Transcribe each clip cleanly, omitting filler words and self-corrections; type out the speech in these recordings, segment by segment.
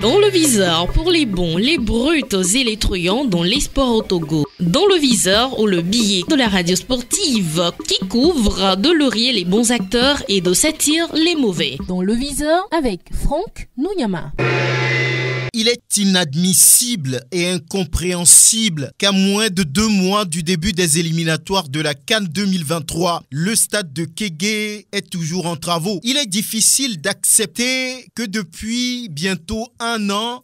Dans le viseur pour les bons, les brutes et les truands dans les sports au Togo. Dans le viseur ou le billet de la radio sportive qui couvre de laurier les bons acteurs et de satire les mauvais. Dans le viseur avec Franck Nouyama. Il est inadmissible et incompréhensible qu'à moins de 2 mois du début des éliminatoires de la CAN 2023, le stade de Kégué est toujours en travaux. Il est difficile d'accepter que depuis bientôt 1 an,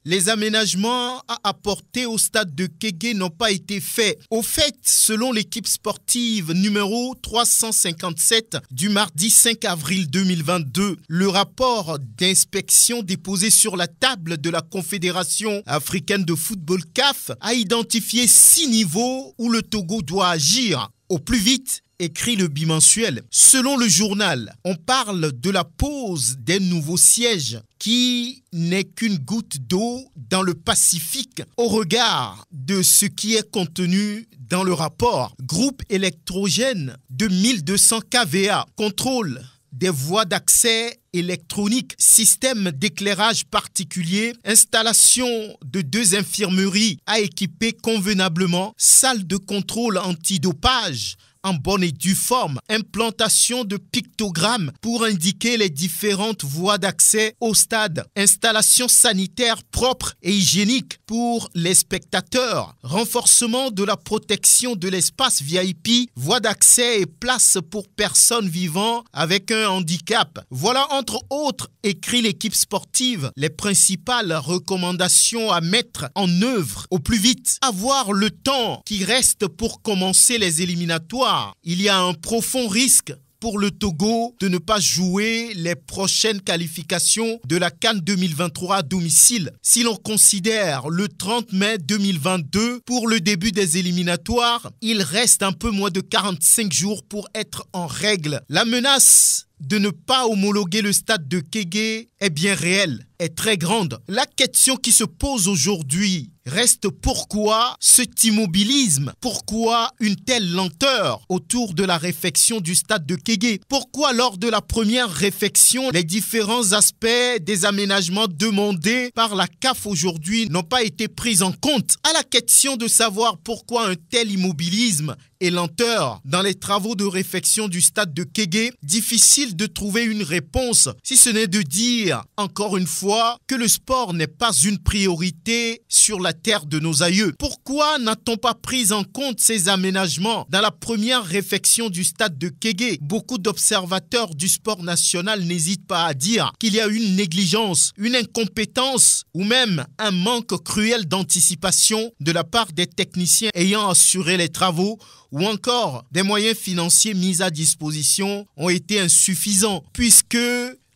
les aménagements à apporter au stade de Kégué n'ont pas été faits. Au fait, selon l'équipe sportive numéro 357 du mardi 5 avril 2022, le rapport d'inspection déposé sur la table de la Confédération africaine de football CAF a identifié 6 niveaux où le Togo doit agir au plus vite, écrit le bimensuel. Selon le journal, on parle de la pose des nouveaux sièges qui n'est qu'une goutte d'eau dans le Pacifique au regard de ce qui est contenu dans le rapport. Groupe électrogène de 1200 kVA, contrôle des voies d'accès électroniques, système d'éclairage particulier, installation de 2 infirmeries à équiper convenablement, salle de contrôle antidopage en bonne et due forme, implantation de pictogrammes pour indiquer les différentes voies d'accès au stade, installation sanitaire propre et hygiénique pour les spectateurs, renforcement de la protection de l'espace VIP, voies d'accès et places pour personnes vivant avec un handicap. Voilà entre autres, écrit l'équipe sportive, les principales recommandations à mettre en œuvre au plus vite. Avoir le temps qui reste pour commencer les éliminatoires. Il y a un profond risque pour le Togo de ne pas jouer les prochaines qualifications de la CAN 2023 à domicile. Si l'on considère le 30 mai 2022 pour le début des éliminatoires, il reste un peu moins de 45 jours pour être en règle. La menace de ne pas homologuer le stade de Kégué est bien réelle, est très grande. La question qui se pose aujourd'hui reste pourquoi cet immobilisme? Pourquoi une telle lenteur autour de la réfection du stade de Kégué? Pourquoi lors de la première réfection, les différents aspects des aménagements demandés par la CAF aujourd'hui n'ont pas été pris en compte? À la question de savoir pourquoi un tel immobilisme et lenteur dans les travaux de réfection du stade de Kégué, difficile de trouver une réponse, si ce n'est de dire, encore une fois, que le sport n'est pas une priorité sur la terre de nos aïeux. Pourquoi n'a-t-on pas pris en compte ces aménagements dans la première réfection du stade de Kégué? Beaucoup d'observateurs du sport national n'hésitent pas à dire qu'il y a une négligence, une incompétence ou même un manque cruel d'anticipation de la part des techniciens ayant assuré les travaux, ou encore des moyens financiers mis à disposition ont été insuffisants puisque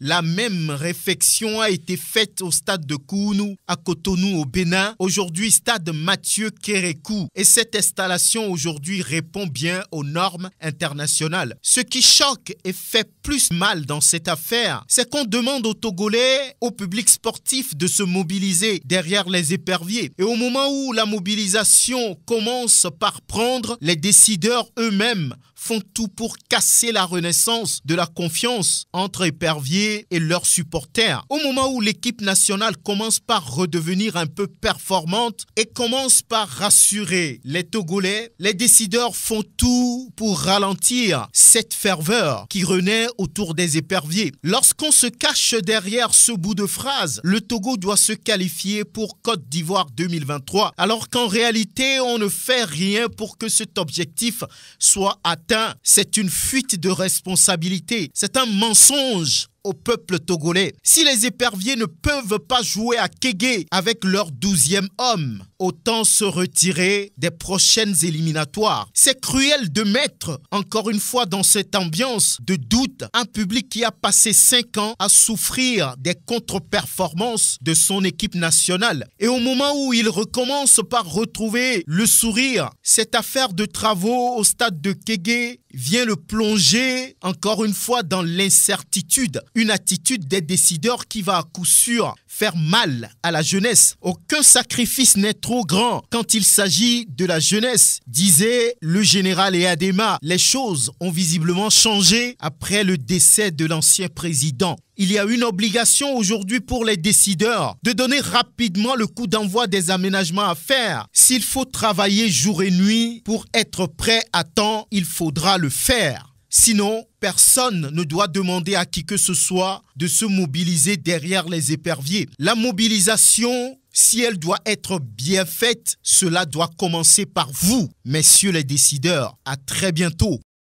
la même réfection a été faite au stade de Kounou, à Cotonou au Bénin, aujourd'hui stade Mathieu Kérékou. Et cette installation aujourd'hui répond bien aux normes internationales. Ce qui choque et fait plus mal dans cette affaire, c'est qu'on demande aux Togolais, au public sportif de se mobiliser derrière les éperviers. Et au moment où la mobilisation commence par prendre, les décideurs eux-mêmes font tout pour casser la renaissance de la confiance entre éperviers et leurs supporters. Au moment où l'équipe nationale commence par redevenir un peu performante et commence par rassurer les Togolais, les décideurs font tout pour ralentir cette ferveur qui renaît autour des éperviers. Lorsqu'on se cache derrière ce bout de phrase, le Togo doit se qualifier pour Côte d'Ivoire 2023, alors qu'en réalité, on ne fait rien pour que cet objectif soit atteint. C'est une fuite de responsabilité. C'est un mensonge au peuple togolais. Si les éperviers ne peuvent pas jouer à Kégué avec leur 12e homme, autant se retirer des prochaines éliminatoires. C'est cruel de mettre, encore une fois, dans cette ambiance de doute, un public qui a passé 5 ans à souffrir des contre-performances de son équipe nationale. Et au moment où il recommence par retrouver le sourire, cette affaire de travaux au stade de Kégué vient le plonger, encore une fois, dans l'incertitude. Une attitude des décideurs qui va à coup sûr faire mal à la jeunesse. Aucun sacrifice n'est trop grand quand il s'agit de la jeunesse, disait le général Eyadema. Les choses ont visiblement changé après le décès de l'ancien président. Il y a une obligation aujourd'hui pour les décideurs de donner rapidement le coup d'envoi des aménagements à faire. S'il faut travailler jour et nuit pour être prêt à temps, il faudra le faire. Sinon, personne ne doit demander à qui que ce soit de se mobiliser derrière les éperviers. La mobilisation, si elle doit être bien faite, cela doit commencer par vous, messieurs les décideurs. À très bientôt.